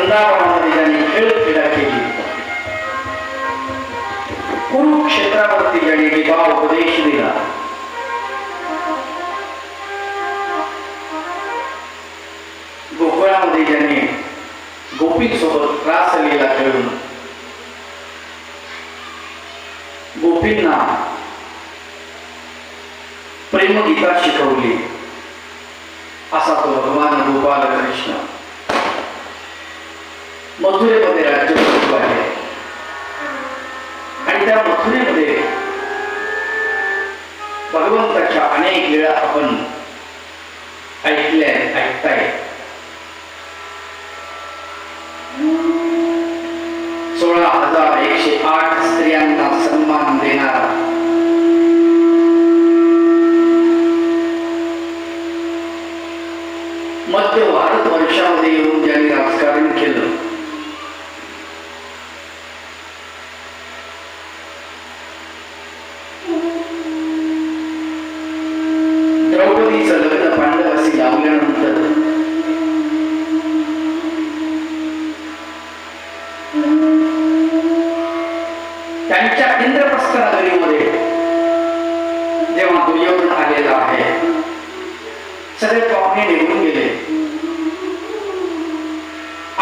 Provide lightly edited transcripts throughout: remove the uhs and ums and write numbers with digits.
वृंदावनामध्ये ज्यांनी खेळक्रीडा केली, कुरुक्षेत्रावरती ज्यांनी विवाह उपदेश दिला, गोकुळामध्ये ज्यांनी गोपींसोबत रासलीला खेळून गोपींना प्रेमगीता शिकवली, असा तो भगवान गोपाल कृष्ण मथुरेमध्ये राज्य करतो आहे. आणि त्या मथुरेमध्ये भगवंताच्या अनेक वेळा आपण ऐकताय. 16,108 स्त्रियांना सन्मान देणारा मध्य भारत वर्षामध्ये येऊन ज्यांनी राजकारण केलं, द्रौपदीचं लग्न पांडवाशी लावल्यानंतर त्यांच्या इंद्रप्रस्थ नगरीमध्ये जेव्हा दुर्योधन आलेला आहे, सगळे पाहुणे निघून गेले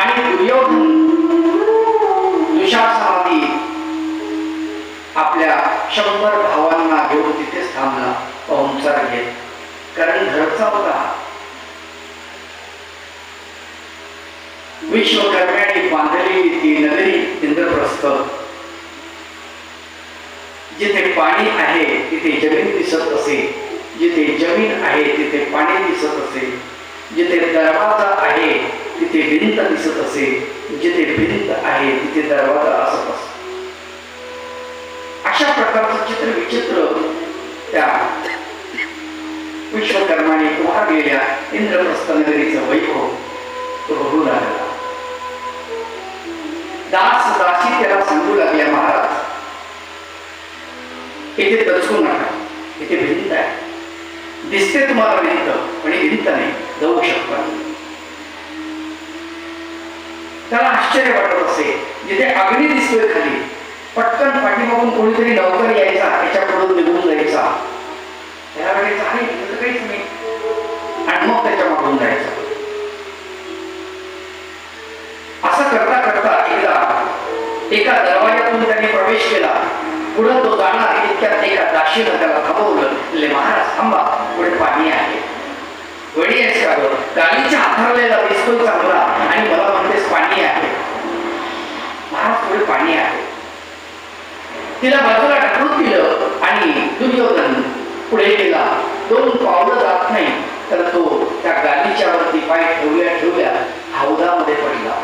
आणि दुर्योधन दुशासनाने आपल्या 100 भावांना घेऊन तिथेच थांबला पाहुणचार घेत. कारण घरचा होता. विश्वकर्म्याने बांधलेली ती नगरी इंद्रप्रस्थ, जिथे पाणी आहे तिथे जमीन दिसत असे, जिथे जमीन आहे तिथे पाणी दिसत असे, जिथे दरवाजा आहे तिथे भिंत दिसत असे, जिथे भिंत आहे तिथे दरवाजा असत असे. अशा प्रकारचं चित्र विचित्र त्या विश्वकर्माने उभारलेल्या इंद्रप्रस्थ नगरीचं वैभव तो बघू लागला. दास दासी त्याला सांगू लागल्या, महाराज इथे दचकू नका, इथे भिंत आहे, दिसते तुम्हाला भिंत पण भिंत नाही, जाऊ शकता. त्याला आश्चर्य वाटत असे. जिथे अग्नी दिसतोय खाली, पटकन पाठीमागून कोणीतरी नौकर यायचा, त्याच्याकडून निघून जायचा, त्यावेळेस आहे काहीच नाही, आणि मग त्याच्या मागून जायचं. असं करता करता एकदा एका दरवाजातून त्यांनी प्रवेश केला. पुढे तो जाणार इतक्यात एका दाशीनं त्याला थांबवलं. महाराज थांबा, पुढे पाणी आहे. वडी आहेस का गं? गालीच्या हाथरलेला दिसतोय चांगला आणि मला म्हणतेस पाणी आहे. महाराज पुढे पाणी आहे. तिला बाजूला ढकलून दिलं आणि दुर्योधन पुढे गेला. 2 पावलं जात नाही तर तो त्या गालीच्या वरती पाय ठेवल्या ठेवल्या हौदामध्ये पडला.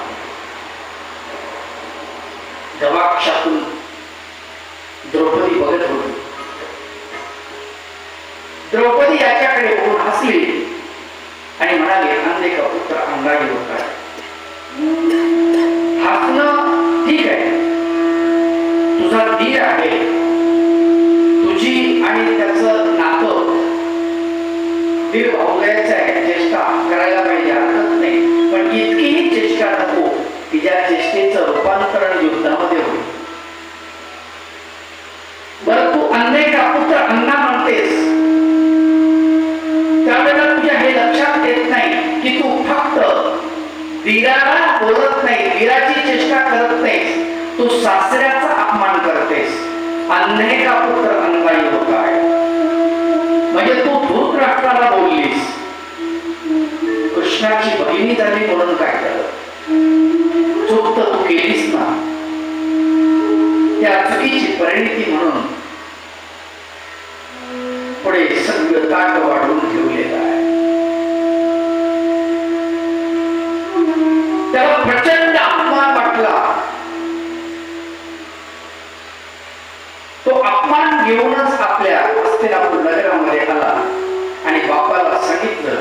गवाक्षातून द्रौपदी बघत होती. द्रौपदी याच्याकडे बघून हसली आणि म्हणाली, अंधे का पुत्र अंगाई होता. हसणं ठीक आहे, तुझा धीर आहे, तुझी आणि त्याचं नातं दीड भावल्याचं आहे, चेष्टा करायला पाहिजे, हरकत नाही. पण इतकीही चेष्टा नको की ज्या चेष्टेचं रूपांतरण युद्धामध्ये होईल. बरं, तू अंधे का पुत्र अंगा म्हणतेस, त्यावेळेला तुझ्या हे लक्षात येत नाही की तू फक्त वीराला बोलत नाही, वीराची चेष्टा करत नाहीस, तू सासऱ्याचा अपमान करतेस. अंधे का पुत्र अंगाई होता आहे म्हणजे तू धृतराष्ट्राला बोललीस. कृष्णाची बहिणी झाली म्हणून काय झालं? चूक तर तू केलीस ना. त्या चुकीची परिणिती म्हणून पुढे सगळं ताट वाढवून ठेवलेलं आहे. त्याला प्रचंड अपमान वाटला. तो अपमान घेऊनच आपल्या हस्तिनापूर नगरामध्ये आला आणि बापाला सांगितलं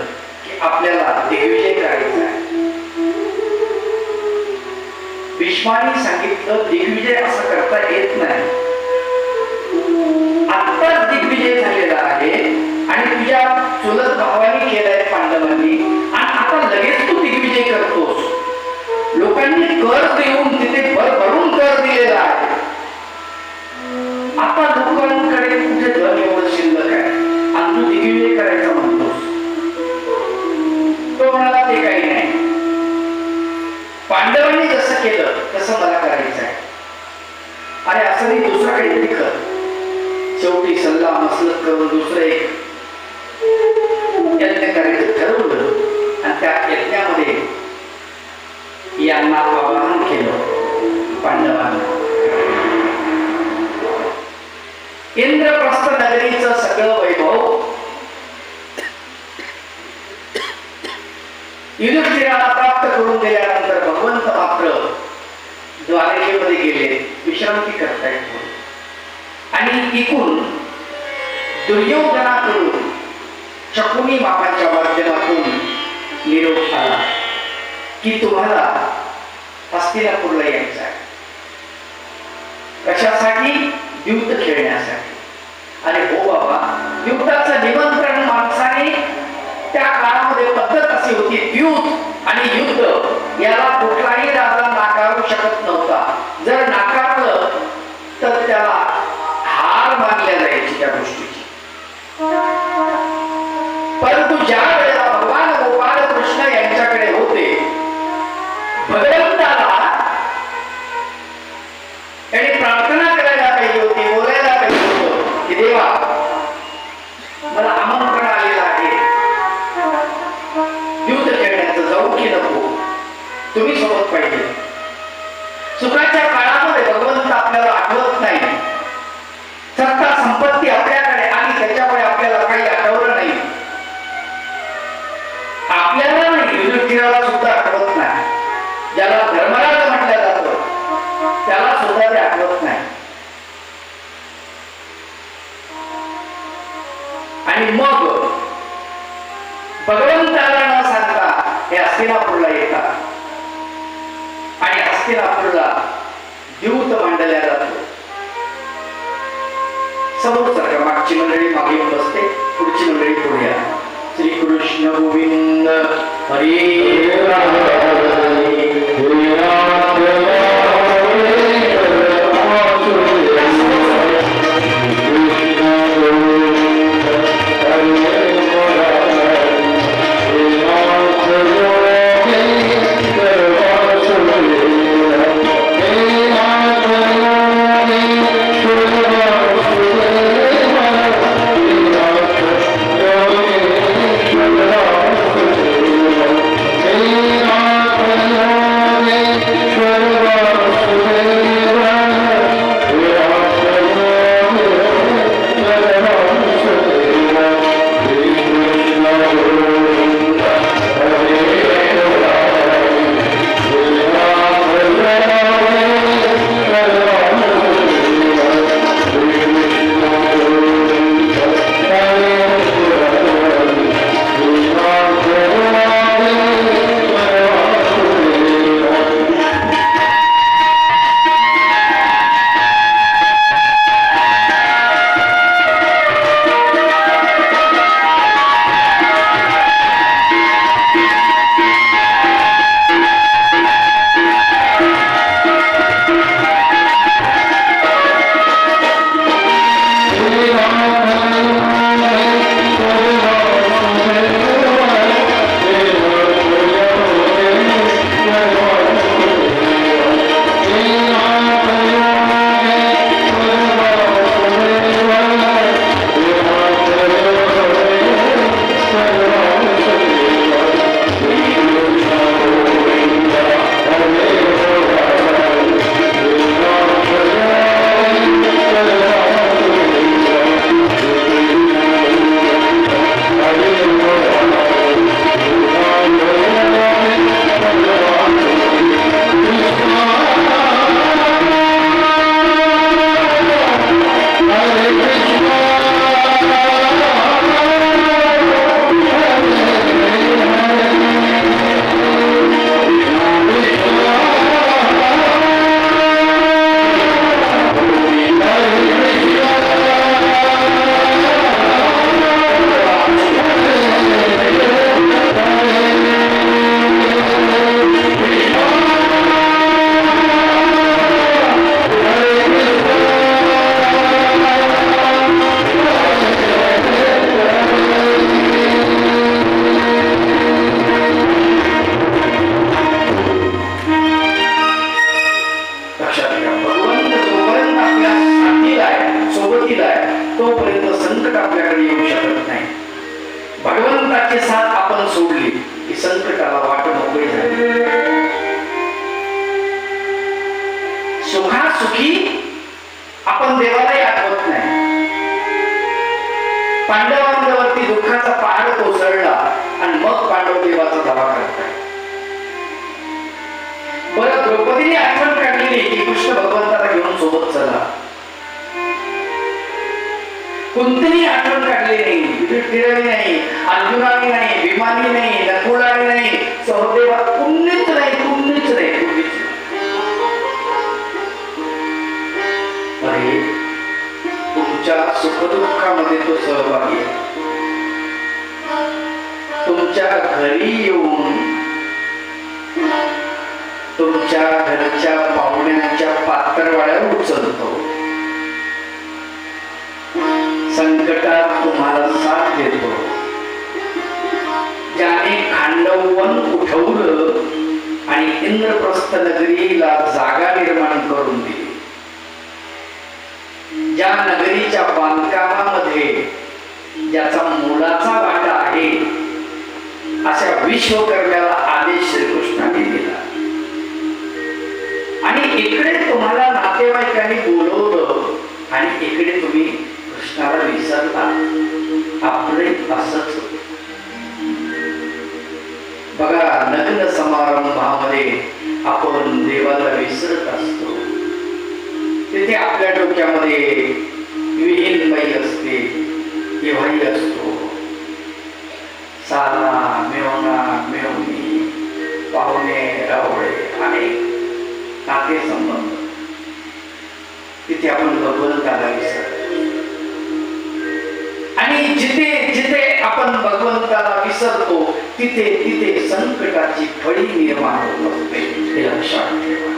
की आपल्याला दिग्विजय करायचा आहे. भीष्माने सांगितलं, दिग्विजय असं करता येत नाही, आत्ताच दिग्विजय झालेला आहे आणि तुझ्या चुलत भावाने केलाय पांडवांनी, आणि आता लगेच तू दिग्विजय करतोस. लोकांनी एकाकडे तिखट. शेवटी सल्ला मसलत करून दुसरं एक यज्ञ करायचं ठरवलं आणि त्या यज्ञामध्ये यांना आवाहन केलं पांडवांना. इंद्रप्रस्थ नगरीचं सगळं वैभव युधिष्ठिराला प्राप्त करून दिल्यानंतर भगवंत मात्र द्वारकेमध्ये गेले विश्रांती करतायत आणि इकून दुर्योधनाकडून शकुनी मामाच्या माध्यमातून निरोप आला की तुम्हाला हस्तिनापूरला यायचं आहे. कशासाठी? युद्ध खेळण्यासाठी. अरे हो बाबा, युद्धाचं निमंत्रण माणसाने त्या काळामध्ये पद्धत अशी होती. युद्ध आणि युद्ध याला कुठलाही राजा नाकारू शकत नव्हता. जर नाकारलं तर त्याला हार मानल्या जायची त्या गोष्टीची. परंतु ज्या वेळेला भगवान गोपाळ कृष्ण यांच्याकडे होते, भगवंताला त्यांनी प्रार्थना करायला पाहिजे होती, बोलायला पाहिजे होतं की देवा, मला आमंत्रण आलेलं आहे युद्ध खेळण्याचं, जाऊ की नको, तुम्ही सोबत पाहिजे. सुखाच्या काळामध्ये भगवंत आपल्याला आठवत नाही, सत्ता संपत्ती आपल्याकडे आणि त्याच्यामुळे आपल्याला काही आठवलं नाही. आपल्याला नाही, युधिष्ठिराला सुद्धा आठवत नाही. ज्याला धर्मराज म्हटलं जातं त्याला सुद्धा ते आठवत नाही. आणि मग भगवंताला न सांगता हे हस्तिनापूरला येतात आणि हस्तिनापूरला द्यूत मांडल्या जातो. समोर सारखं मागची मंडळी मागे येऊन बसते, पुढची मंडळी पुढे या. श्री कृष्ण गोविंद हरी की संकटाला वाट मोकळी झाली. सुखासुखी आपण देवालाही आठवत नाही. पांडवांवरती दुःखाचा पहाड कोसळला आणि मग पांडव देवाचा दावा करतात. बरं, द्रौपदीने आठवण काढलेली की कृष्ण भगवंताला घेऊन सोबत चला. कोणतीही आठवण काढली नाही. युधिष्ठिराने नाही, अर्जुनाने नाही, भीमाने नाही, नकुलाने नाही, सहदेवा कुणीच नाही, कुणीच नाही, कुणीच नाही. अरे, तुमच्या सुखदुःखामध्ये तो सहभागी आहे. तुमच्या घरी येऊन तुमच्या घरच्या पाहुण्यांच्या पातळवाड्यावर उचलतो. संकटात तुम्हाला साथ देतो. ज्याने खांडवन उठवलं आणि इंद्रप्रस्थ नगरीला जागा निर्माण करून दिली. ज्या नगरीच्या बांधकामामध्ये ज्याचा मुलाचा वाटा आहे अशा विश्वकर्म्याला आदेश श्रीकृष्णाने दिला. आणि इकडे तुम्हाला नातेवाईकांनी बोलवलं आणि इकडे तुम्ही कृष्णाला विसरला. आपले असंच बघा, लग्न समारंभामध्ये आपण देवाला विसरत असतो. तिथे आपल्या डोक्यामध्ये विहीनबाई असते, केव्हाही असतो. साला, मेवणा, मेवणी, पाहुणे, रावळे अनेक नाते संबंध. तिथे आपण भगवंताला विसरतो. आणि जिथे जिथे आपण भगवंताला विसरतो तिथे तिथे संकटाची फळी निर्माण होत असते. हे लक्षात ठेवा.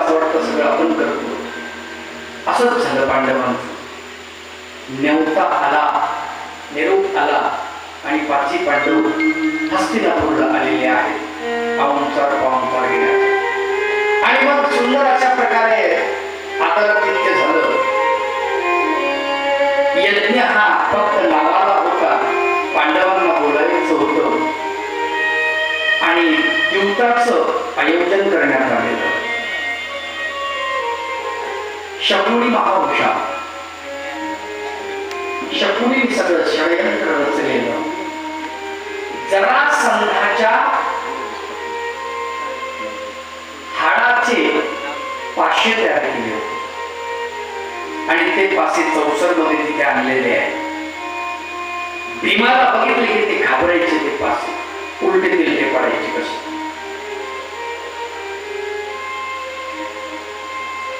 असं वाटतं सगळं आपण करतो. असंच झालं पांडवांचं. नेवता आला, निरोप आला आणि पाची पांडव हस्तिनापूरला आलेले आहेत पाहुणचार घेण्यासाठी. आणि मग सुंदर अशा प्रकारे आदरातिथ्य झालं. यज्ञ हा फक्त नावाला होता, पांडवांना बोलायचं होतं आणि युद्धाचं आयोजन करण्यात आलेलं. शकुनी महावृषा, शकुनी सगळं षडयंत्र रचलेलं. जरासंधाच्या हाडाचे पाशे तयार केले होते आणि ते पासे चौसर मध्ये तिथे आणलेले आहे. भीमाला बघितले की ते घाबरायचे, ते पासे उलटे तिलटे पडायचे. कसे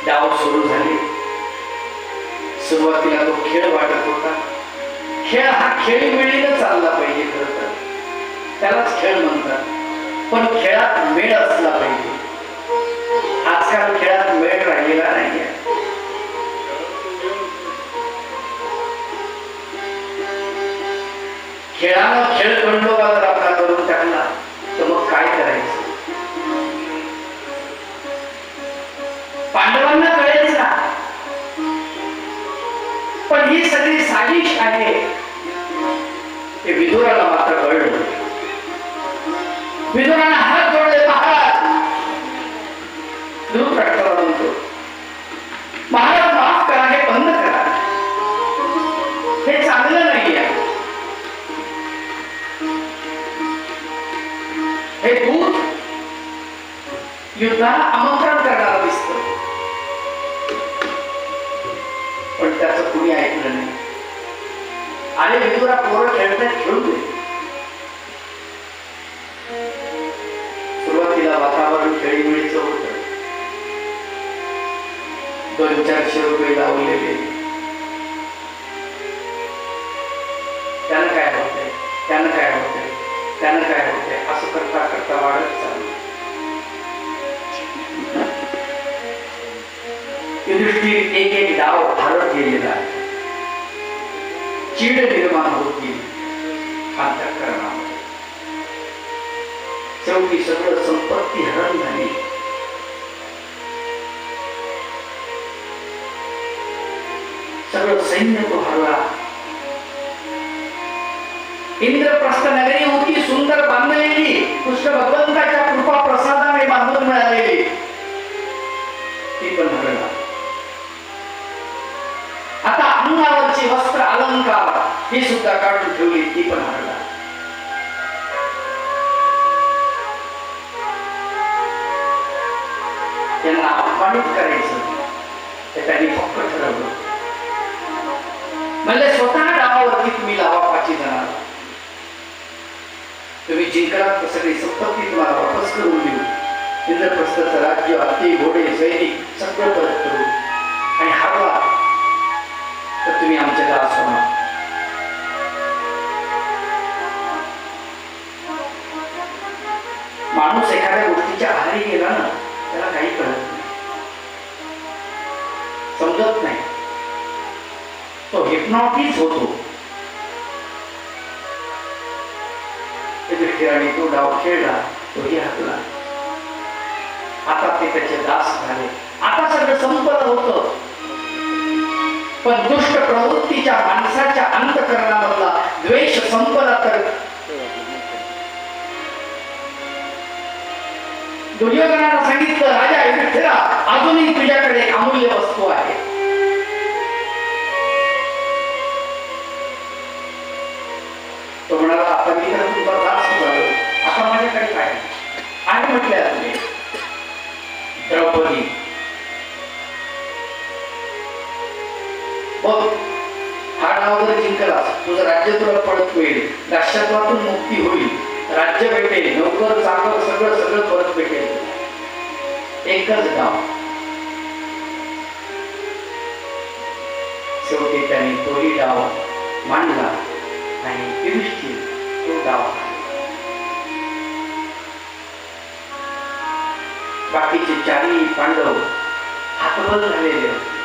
डाव सुरू झाले. सुरुवातीला तो खेळ वाटत होता. खेळ हा खेळीमेळीने चालला पाहिजे. खरं तर त्यालाच खेळ म्हणतात, पण खेळात मेळ असला पाहिजे. आजकाल खेळात मेळ राहिलेला नाहीये. खेळानं खेळ खंडोबा जर आपला करून टाकला तर मग काय करायचं? पांडवांना कळेल ना, पण ही सगळी साजिश आहे ते विदुराला मात्र कळलं. विदुराने हात जोडले. महाराज, धृतराष्ट्राला म्हणतो, महाराज माफ करा, हे बंद करा, हे चांगलं नाही आहे. हे दूत युद्धाला आमंत्रण करणारा दिसतं, पण त्याचं कुणी ऐकलं नाही. आले विदुरा, पोरं खेळतात, खेळू दे. सुरुवातीला वातावरण खेळीमेळीचं होतं. 200-400 रुपये लावलेले. त्यानं काय होतंय, त्यानं काय होतंय, त्यानं काय होतंय, असं करता करता वाढत चाललं. युधिष्ठिर एक एक डाव हरत गेलेला आहे. चीड निर्माण होती अंतःकरणामध्ये. शेवटी सगळं संपत्ती हरण झाली. सगळं सैन्य तो हरला. इंद्रप्रस्थ नगरी होती सुंदर बांधलेली, कृष्ण भगवंताच्या कृपा प्रसादाने बांधून मिळालेली, ती पण हरला. आता अंगावरची वस्त्र अलंकार ही सुद्धा काढून ठेवली, ती पण हरला. त्यांना अपमानित करायचं ते त्यांनी फक्त ठरवलं. म्हणजे स्वतः डावावरती तुम्ही लावा 5 जणांना, तुम्ही जिंकलात तर सगळी संपत्ती तुम्हाला वापस करून देऊ. इंद्रप्रस्थाचं राज्य, हत्ती, घोडे, सैनिक सगळं परत करू. आणि हरला तर तुम्ही आमच्या दास होणार. माणूस एखाद्या गोष्टीच्या आहारी गेला ना, त्याला काही कळत नाही, समजत नाही. तो हिप्नॉटिझ होतो. आणि तो डाव खेळला, तोही हरला. आता ते त्याचे दास झाले. आता सगळं संपलं होतं, पण दुष्ट प्रवृत्तीच्या माणसाच्या अंतःकरणामधला द्वेष संपला तर दुर्योधनाला सांगितलं, राजा युधिष्ठिरा, अजूनही तुझ्याकडे अमूल्य वस्तू आहे. तो म्हणाला, आता मी तर तुमचा दास झालो, आता माझ्याकडे काय आहे? म्हटले तुम्ही द्रौपदी, बघ, हा डाव जर जिंकलास तुझं राज्य तुला परत मिळेल, दास्यत्वातून मुक्ती होईल, राज्य भेटेल, नोकर चाकर सगळं सगळं परत भेटेल. एकच डाव. शेवटी त्यांनी तोही डाव मांडला आणि युधिष्ठिर तो डाव. बाकीचे चारही पांडव हातबल झालेले होते.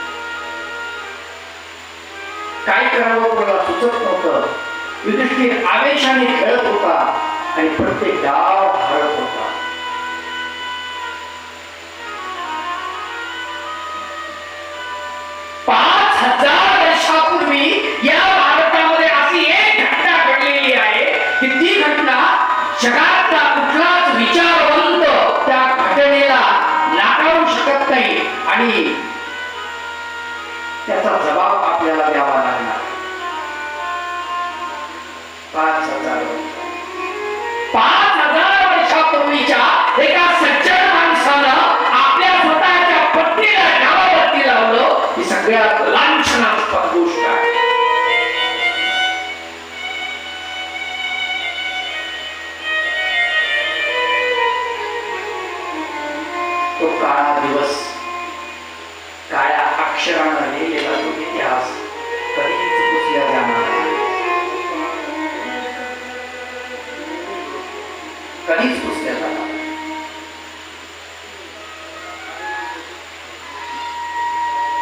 काय करावं कोणाला सुचत नव्हतं. युधिष्ठिर आवेशाने खेळत होता आणि प्रत्येक डाव हरत होता. वर्षापूर्वी या भारतामध्ये अशी एक घटना घडलेली आहे की ती घटना जगातला कुठलाच विचारवंत त्या घटनेला नाकारू शकत नाही आणि त्याचा जबाब आपल्याला द्यावा लागणार. 5,000 वर्षापूर्वीच्या एका सज्जन माणसानं आपल्या स्वतःच्या पत्नीला नावावरती लावलं. ही सगळ्यात लांछनास्पद गोष्ट आहे. तो काळा दिवस, काळ्या अक्षरानं लिहिलेला तो इतिहास कधीच पुसल्या जाणार नाही. कधीच पुसल्या जाणार.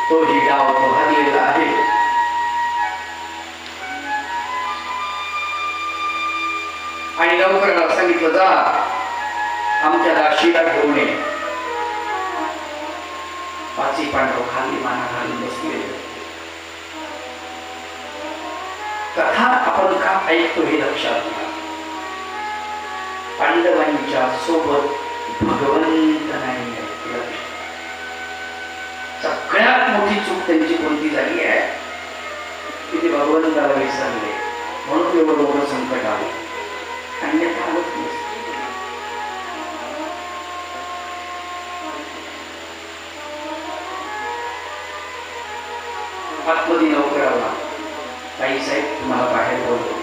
तो ही डाव पोहरलेला आहे. आणि लवकर सांगितलं जा आमच्या दाशीला घेऊन ये. पाची पांडव खाली माना घालून बसलेले. कथा आपण का ऐकतो हे लक्षात घ्या. पांडवांच्या सोबत भगवंत नाही. सगळ्यात मोठी चूक त्यांची कोणती झाली आहे की ते भगवंताला विसरले म्हणून एवढं मोठं संकट आलं. अन्यथा होत नसतं. आतमध्ये नोकराला ताई साहेब तुम्हाला बाहेर बोलतो.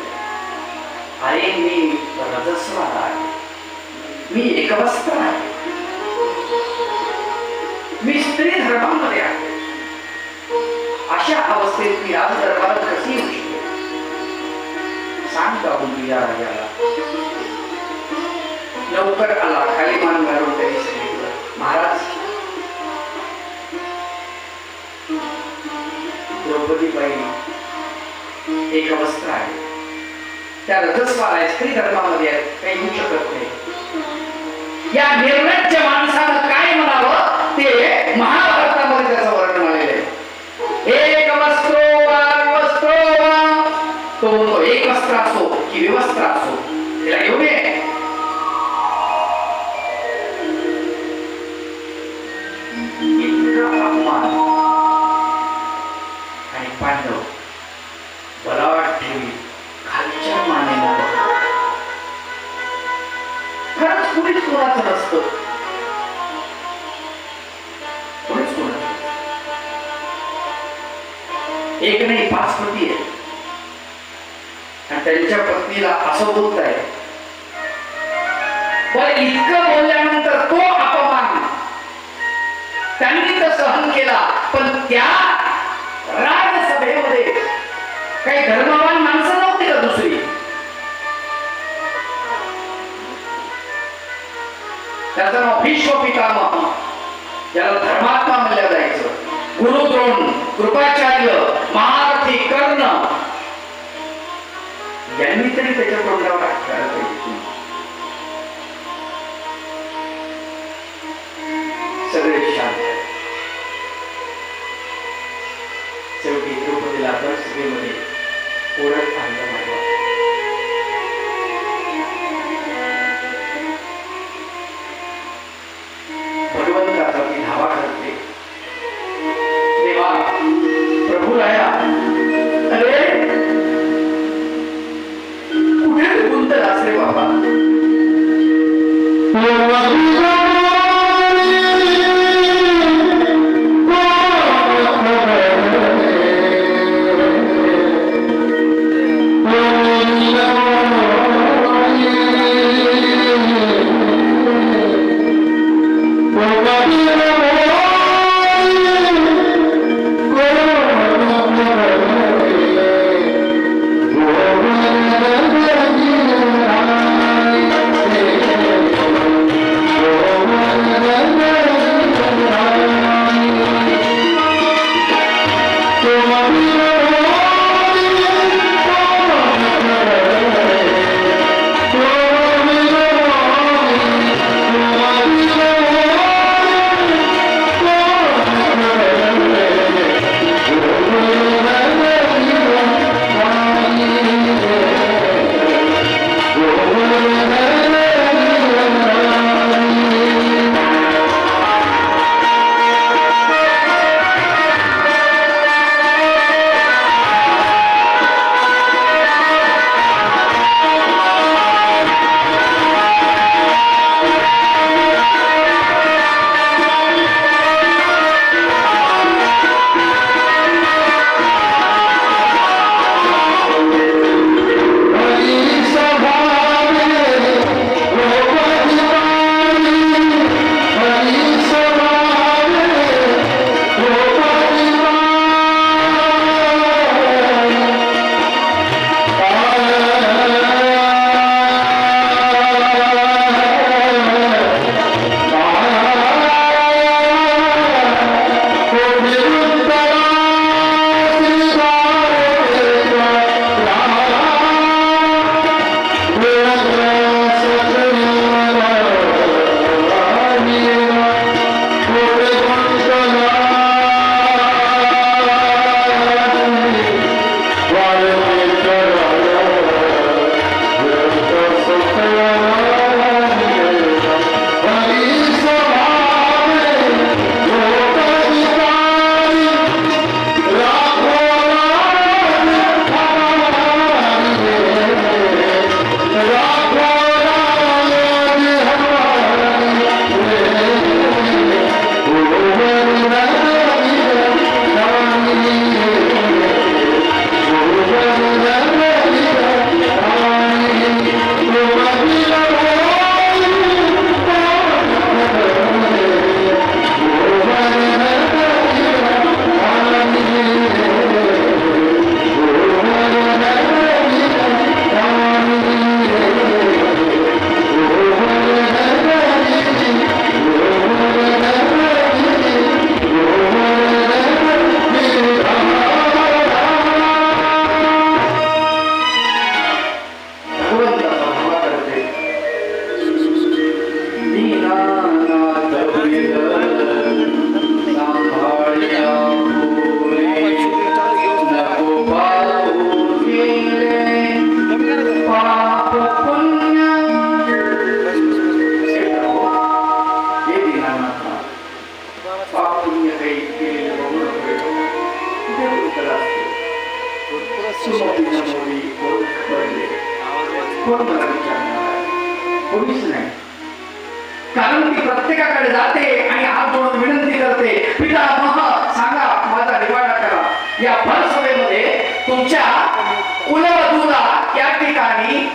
अरे मी रजस्वाला आहे, मी एकवस्त्र आहे, मी स्त्री धर्मामध्ये आहे. अशा अवस्थेत मी आज दरबारात कशी येऊ शकतो? सांग काढून तुझ्या राजाला. लवकर आला. खाली मान घालून त्यांनी सांगितलं महाराज द्रौपदीबाई एक वस्त्र आहे, त्या रजस्वाला आहे, स्त्री धर्मामध्ये आहे, काही होऊ शकत नाही. या निर्लज्ज माणसानं काय म्हणावं ते महाभारतामध्ये त्याचं वर्णन आलेलं आहे. एक वस्त्रो वा विवस्त्रो वा. तो म्हणतो एक वस्त्र असो की विवस्त्र असो तिला घेऊन ये. इतका अपमान. आणि पांडव बलावाट ठेवी खालच्या मानेला. खरंच कुणीच कोणाचं नसतं. कुणीच कोणाचं. एक नाही 5 पती आहे आणि त्यांच्या पत्नीला असं बोलताय. पण इतकं बोलल्यानंतर तो अपमान त्यांनी तर सहन केला. पण त्या राजसभेमध्ये काही धर्मवान माणसं नव्हती का दुसरी? त्याचं नाव भीष्म पितामह, ज्याला धर्मात्मा म्हणलं जायचं. गुरु द्रोण, कृपाचार्य, महारथी कर्ण यांनी तरी त्याच्या तोंडावर सगळे शांत. शेवटी द्रौपदीला सभेमध्ये ओळख आणलं माझ्या. भगवंताचा ती धावा करते. देवा प्रभू राया, अरे कुठे गुंतलास रे बाबा? Yeah. सुमतीनं मोरी कोण खबरले, कोण मला विचारणार? कोणीच नाही. कारण ती प्रत्येकाकडे जाते आणि हात जोडून विनंती करते, पितामह सांगा, माझा निवाडा करा. या भर सभेमध्ये तुमच्या कुलवधूला या ठिकाणी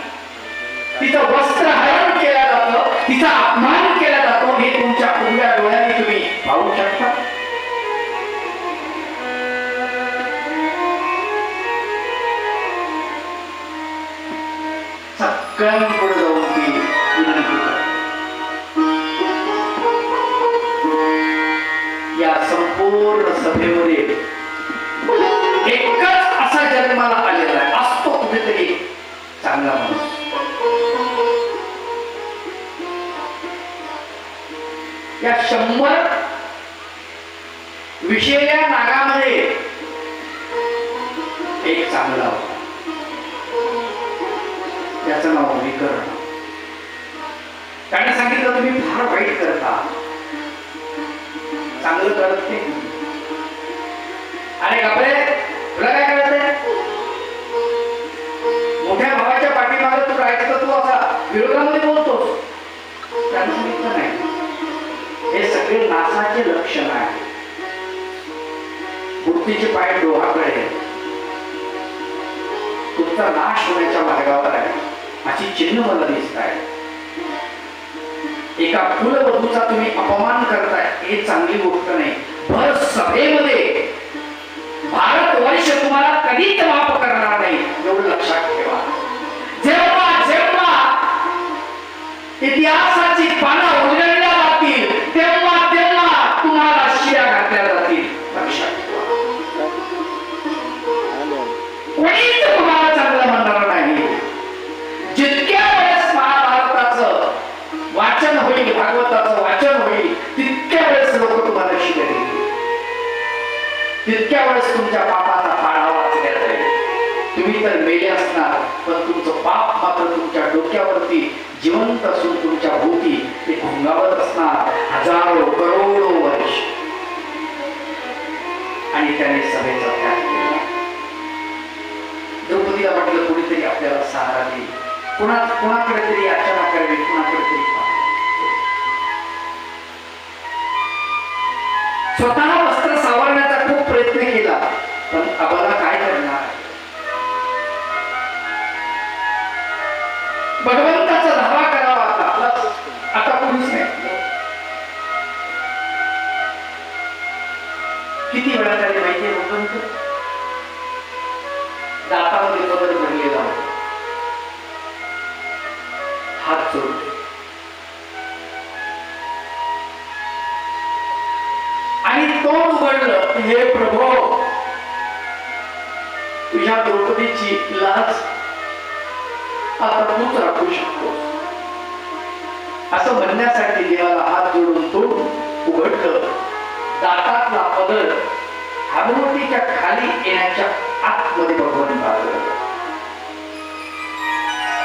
तिचं वस्त्र हरण केलं जातं, तिचा अपमान केला जातो, हे तुमच्या उघड्या डोळ्यांनी तुम्ही पाहू शकता. सगळ्यांपुढे जाऊन ती विनंती करते. या संपूर्ण सभेमध्ये एकच असा जन्माला आलेला आहे, असतो कुठेतरी चांगला माणूस. या 100 विषयल्या नागामध्ये एक चांगला होता, त्याचं नाव विकर्ण. त्याने सांगितलं, तुम्ही फार वाईट करता, चांगलं करत नाही. अरे बापरे, तुला काय कळतंय? मोठ्या भावाच्या पाठीमागे तू राहायचं तर तू असा विरोधामध्ये बोलतोस. त्यानं सांगितलं नाही, हे सगळे नासाचे लक्षण आहे. बुद्धीचे पाय डोहाकडे, तुमचा नाश होण्याच्या मार्गावर आहे अशी चिन्ह मला दिसत आहे. एका कुलवधूचा तुम्ही अपमान करताय, हे चांगली गोष्ट नाही. भर सभेमध्ये भारतवर्ष तुम्हाला कधीच माफ करणार नाही, एवढं लक्षात ठेवा. जेव्हा जेव्हा इतिहासाची पानं उलगडल्या जातील, तेव्हा तेव्हा तुम्हाला शिव्या घातल्या जातील, लक्षात ठेवा. कोणीच तुम्हाला चांगलं म्हणणार नाही. जितक्या वेळेस महाभारताचं वाचन होईल, भागवताचं वाचन होईल, तितक्या वेळेस लोक तुम्हाला शिव्या देतील, तितक्या वेळेस तुमच्या पापाचा पाळा वाचण्यात जाईल. तुम्ही तर मेले असणार, पण तुमचं पाप मात्र तुमच्या डोक्यावरती जिवंत असून तुमच्या भोवती ते घोंगावत असणार हजारो करोडो वर्ष. आणि त्याने सभेचा त्याग केला. द्रौपदीला म्हटलं, कुणीतरी आपल्याला सहारा देईल, कुणाकडे तरी अर्चना करावी, कुणाकडे तरी स्वतः वस्त्र सावरण्याचा खूप प्रयत्न केला, पण अबला काय करणार? भगवंताचा धावा करावा. आता कोणीच नाही. किती वेळा झाली माहितीये? भगवंत दातामध्ये बदल भरलेला हात जोडले आणि तोंड उघडलं, हे प्रभो, तुझ्या द्रौपदीची लाज आता तूच राखू शकतो. असं म्हणण्यासाठी देवाला हात जोडून तोंड उघडलं. दातातला पदर हातोटीच्या खाली येण्याच्या आतमध्ये भगवंत आलं.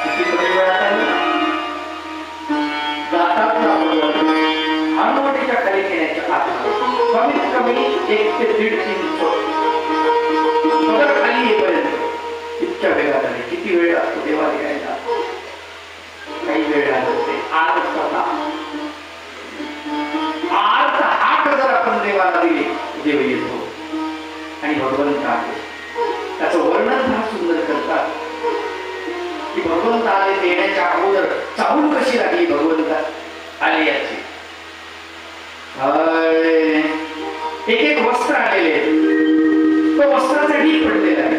किती वेळात आली? दातातला पदर हातोटीच्या खाली येण्याच्या आतमध्ये कमीत कमी 1 ते 1.5 इंच पदर खाली येईपर्यंत इतक्या वेळात आले. किती वेळ लागतो देवाला यायला? काही वेळ लागते. अर्धा हात जर आपण देवाला दिले, देव येतो आणि भगवंत आहे. त्याचं वर्णन फार सुंदर करतात की भगवंत आले येण्याच्या अगोदर चाहूल कशी लागली भगवंत आले याची. एक एक वस्त्र आलेले, तो वस्त्राचा ढीग पडलेला आहे.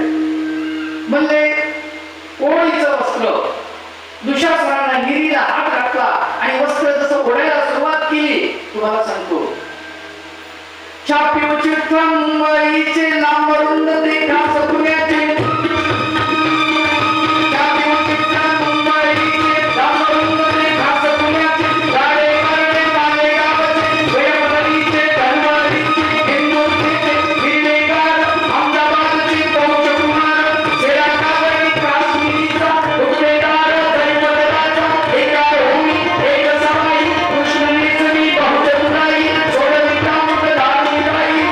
म्हणले ओळीचं वस्त्र. दुशासनाला गिरीला हात घातला आणि वस्त्र जसं ओढायला सुरुवात केली, तुम्हाला सांगतो, छापीव चित्रंबळीचे लांबरुंद देखा सपुन्याचे, छापीव चित्रंबळीचे लांबरुंद देखा सपुन्याचे, गाडे करडे काले गावचे, वयपदरीचे धनवरीचे, हिंदूचे हिरवेगार अहमदाबादचे पौष कुमार, शेरा कावडी काश्मीरीचा उद्वेगार दैवदराचा, एका भूमी एक समाई, कृष्ण नेसवी बहुचतुराई, सोडविता मुख दारुणाई.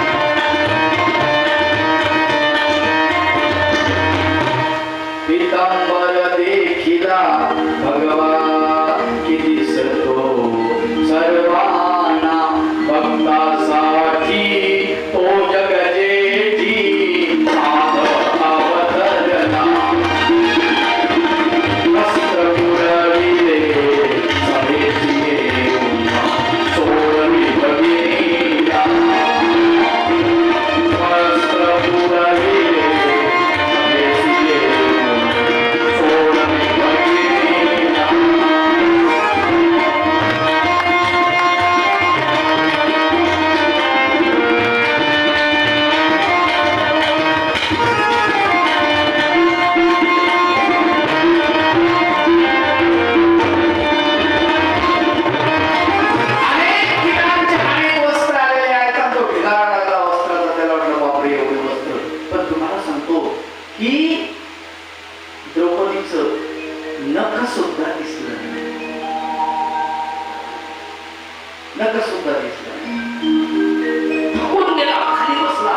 थकून गेला, खाली बसला.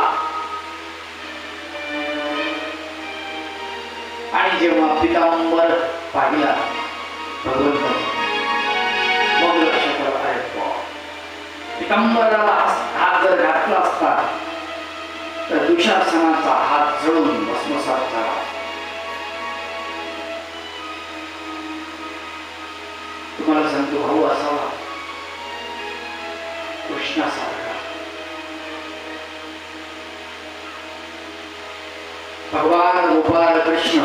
आणि जेव्हा पितांबर पाहिला भगवंत, मग लक्षात आला, पितांबराला हात जर घातला असता तर दुशासनाचा हात जळून भस्मसात झाला. तुम्हाला सांगतो, भाऊ असावा कृष्णासारखा. भगवान गोपाळ कृष्ण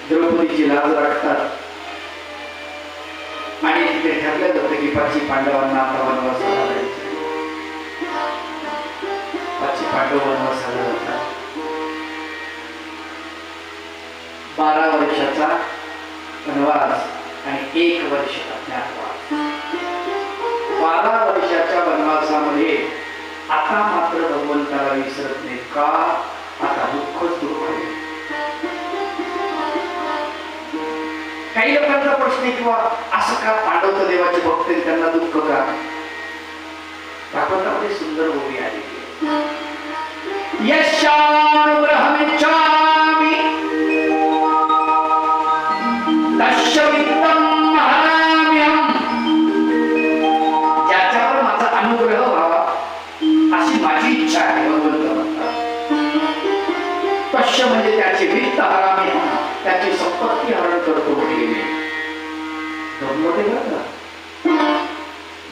द्रौपदीची लाज राखतात आणि तिथे ठरलं जातं की 5 पांडवांना आता वनवासाला जायचं. 5 पांडव वनवासाला जातात. 12 वर्षाचा वनवास आणि 1 वर्ष अज्ञातवास. 12 वर्षाच्या वनवासामध्ये आता मात्र भगवंताला विसरत नाही. का? आता दुःखच दुःख आहे. काही लोकांचा प्रश्न आहे किंवा असं का पांडव तर देवाचे भक्त आहेत, त्यांना दुःख का? भागवतामध्ये सुंदर ओवी आली. यशानुग्रहमिच्छामि तस्य वित्तं हराम्यहम्. ज्याच्यावर माझा अनुग्रह व्हावा अशी माझी इच्छा आहे, भगवंत म्हणतात. तस्य म्हणजे त्याचे वित्त हराम्यहम्, त्याची संपत्ती हरण करतो गेले.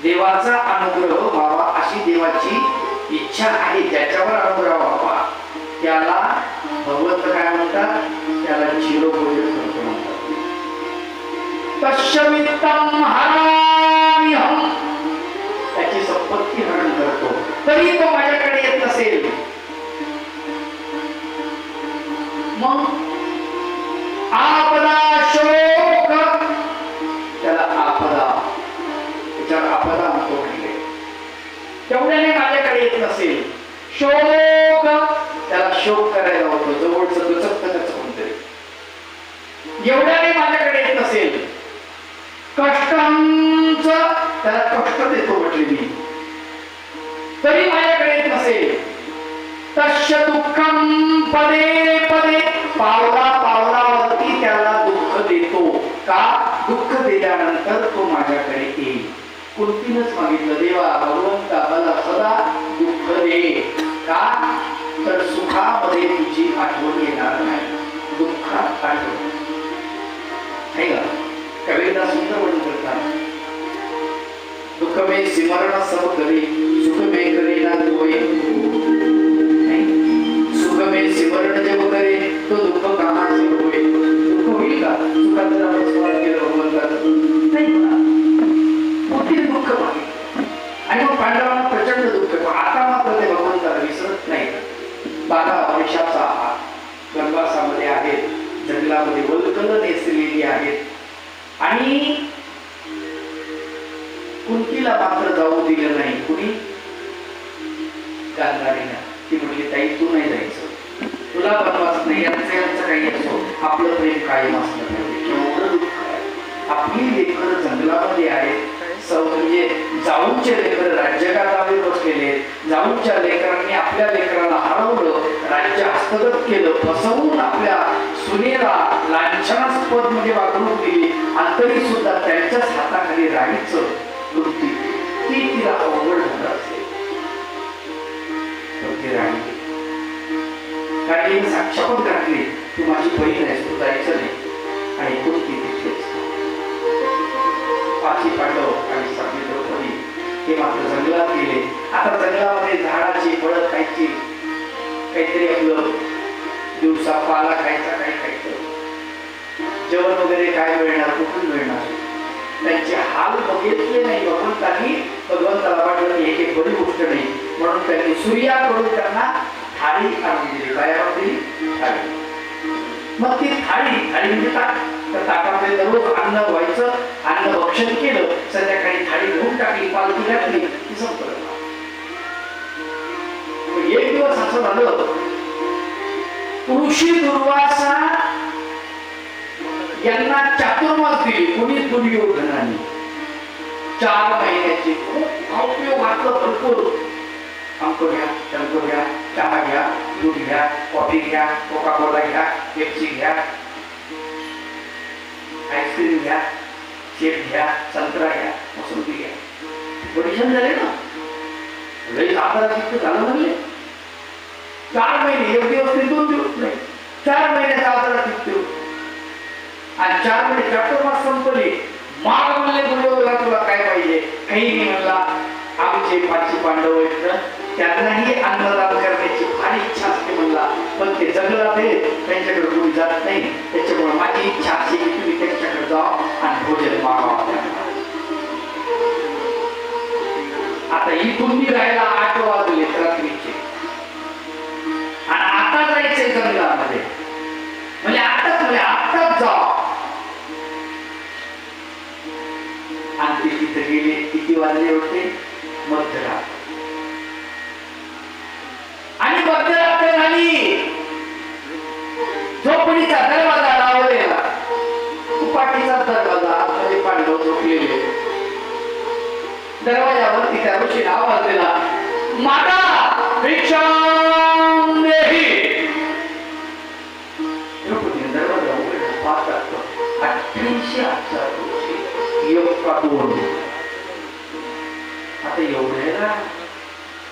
देवाचा अनुग्रह व्हावा अशी देवाची इच्छा आहे. ज्याच्यावर अनुग्रह व्हावा त्याला भगवंत काय म्हणतात? त्याला चिरपूजन करतो म्हणतात. तस्य वित्तं हराम्यहम्, त्याची संपत्ती हरण करतो. तरी तो माझ्याकडे येत नसेल, मग आपदा शोक, त्याला आपदा, त्याच्यावर आपदा म्हणतो म्हणजे तेवढ्याने माझ्याकडे येत नसेल. शोक, त्याला शोक करायला होतो, जवळचं दुचकतं त्याचं कोणतरी. एवढ्याने माझ्याकडे येत नसेल. कष्टांच, त्याला कष्ट देतो म्हटले मी, तरी माझ्याकडे येत नसेल. तस्य दुःखं पदे पदे, पावला पावलावरती त्याला दुःख देतो. का? दुःख दिल्यानंतर तो माझ्याकडे येईल. कुंतीनच मागितलं, देवा भगवंता मला सदा दुःख दे. का? तर सुखामध्ये तुझी आठवण येणार नाही, दुःखात आठवण नाही का? कबीरदास सुंदर वर्णन करतात, दुःख में सिमरण सब करे, सुख में करे ना कोई. सुख में सिमरण जब करे तो दुःख कहाँ से होए. दुःख होईल का? सुखात जर आपण स्मरण केलं भगवंताचं नाही होणार. मोठी दुःख मागितलं आणि मग पांडवांना प्रचंड दुःख. आता मात्र ते भगवंताला विसरत नाही. 12 वर्षाचा वनवासामध्ये आहेत, जंगलामध्ये वल्कल नेसलेली आहेत आणि कुंतीला मात्र जाऊ दिलं नाही. कुणी? गांधारीनं. ती म्हटली, ताई तू नाही जायचं, तुला बनवायचं नाही. यांचं काही असो, आपलं प्रेम कायम असलं पाहिजे. केवढं दुःख आहे. आपली लेकरं जंगलामध्ये आहेत, म्हणजे जाऊनचे लेकर राज्यगादावर बसलेले, जाऊनच्या लेकरांनी आपल्या लेकराला हरवलं, राज्य हस्तगत केलं, फसवून आपल्या सुनेला लांछनास्पद म्हणजे वागणूक दिली आणि तरी सुद्धा त्यांच्याच हाताखाली राहायचं वृत्ती, ती तिला अवघड झालं असेल. राणी कारण साक्षात घातली, तू माझी बहीण आहेस, तू जायचं नाही. आणि कुंती तिथेच. 5 पांडव आणि 7 द्रौपदी हे मात्र जंगलात गेले. आता जंगलामध्ये झाडाची फळं खायची, काहीतरी आपलं दिवसा पाला खायचा, काही खायचं, जेवण वगैरे काय मिळणार, कुठून मिळणार. त्यांचे हाल बघितले नाही भगवंतांनी. भगवंताला वाटलं की एक बरी गोष्ट नाही, म्हणून त्यांनी सूर्याकडून त्यांना थाळी आणून दिली. काय आणून दिली? थाळी. मग ती थाळी म्हणजे त्या ताटामध्ये दररोज अन्न व्हायचं, अन्न भक्षण केलं, संध्याकाळी थाळी धुवून टाकली, पालखी घातली, ती संपलं. एक दिवस असं झालं, ऋषी दुर्वासा यांना चातुर्मास दिली. कुणी? दुर्योधनाने 4 महिन्याची खूप उपयोग घातलं भरपूर. आमको घ्या, तमको घ्या, चहा घ्या, दूध घ्या, कॉफी घ्या, कोका कोला घ्या, पेप्सी घ्या, आईस्क्रीम घ्या, सेब घ्या, संत्रा घ्या, मोसंबी घ्या. पोल्युशन झाले ना, लई आजारात झालं म्हणले. 4 महिने, एक दिवस नाही, 2 दिवस नाही, 4 महिन्याचा आजारात मृत्यू. आणि 4 महिने डॉक्टर मास संपले. माग म्हणले गुरुदेवला तुला काय पाहिजे? काही नाही म्हणला. आमचे 5 पांडव आहेत, त्यांनाही अन्नदान करण्याची फार इच्छा असते म्हणला, पण ते जगला ते त्यांच्याकडे कोणी जात नाही. त्याच्यामुळे माझी इच्छा अशी की तुम्ही त्यांच्याकडे जा आणि भोजन मागावा. आता इथून निघायला 8 वाजले रात्रीचे आणि आता जायचंय जंगलामध्ये. म्हणजे आताच जा. आणि ते तिथे गेले. किती वाजले होते? मध्यरात्र. आणि मध्यरात्र झाली. झोपडीचा दरवाजा लावलेला, पाठीचा दरवाजा, आतमध्ये पांडव झोपलेले. दरवाजावरती त्या ऋषीने आवाज दिला, माता भिक्षां देहि. दरवाजा उघडला, पाहतात 88,000 ऋषी, एक का 2. आता एवढ्याला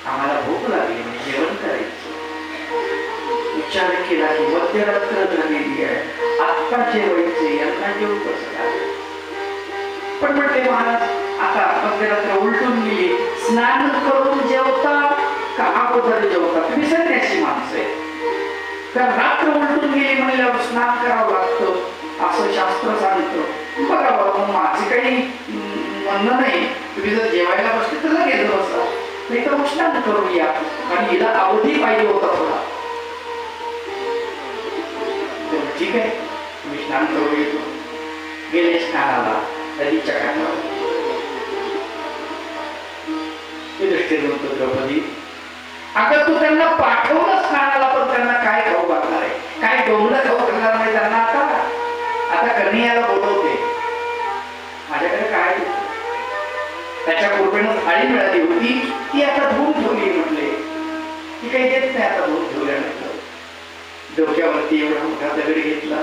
आम्हाला भूक लागली, म्हणजे जेवण करायचं. विचार केला की मध्यरात्र झालेली आहे, आत्ता जेवायचे, यांना जेवण कसं लागेल. पण म्हटले महाराज, आता मध्यरात्र उलटून गेली, स्नान करून जेवता का अगोदर जेवता? तुम्ही संन्यासी माणसं आहे, तर रात्र उलटून गेली म्हणल्यावर स्नान करावं लागतं असं शास्त्र सांगतं. बघा माझे काही म्हणणं नाही, तुम्ही जर जेवायला बसले तर लगेच बसा, नाही तर स्नान करूया. आणि हिला अवधी पाहिजे होता थोडा. ठीक आहे, तुम्ही स्नान करू येतो. गेले स्नानाला नदीच्या काठावर. द्रौपदी, अगं तू त्यांना पाठवलं स्नानाला, पण त्यांना काय खाऊ घालणार आहे? काय डोंगलं खाऊ घालणार नाही त्यांना? आता कन्हैयाला बोलवते, माझ्याकडे काय त्याच्या कृपेनं थाळी मिळाली होती, ती आता धुवून ठेवली. म्हटले ती काही देत नाही. आता धुवून ठेवल्यानंतर डोक्यावरती एवढा मोठा दगड घेतला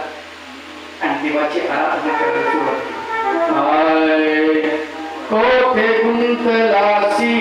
आणि देवाची आराधना करायला सुरुवात केली. कोठे गुंतलासी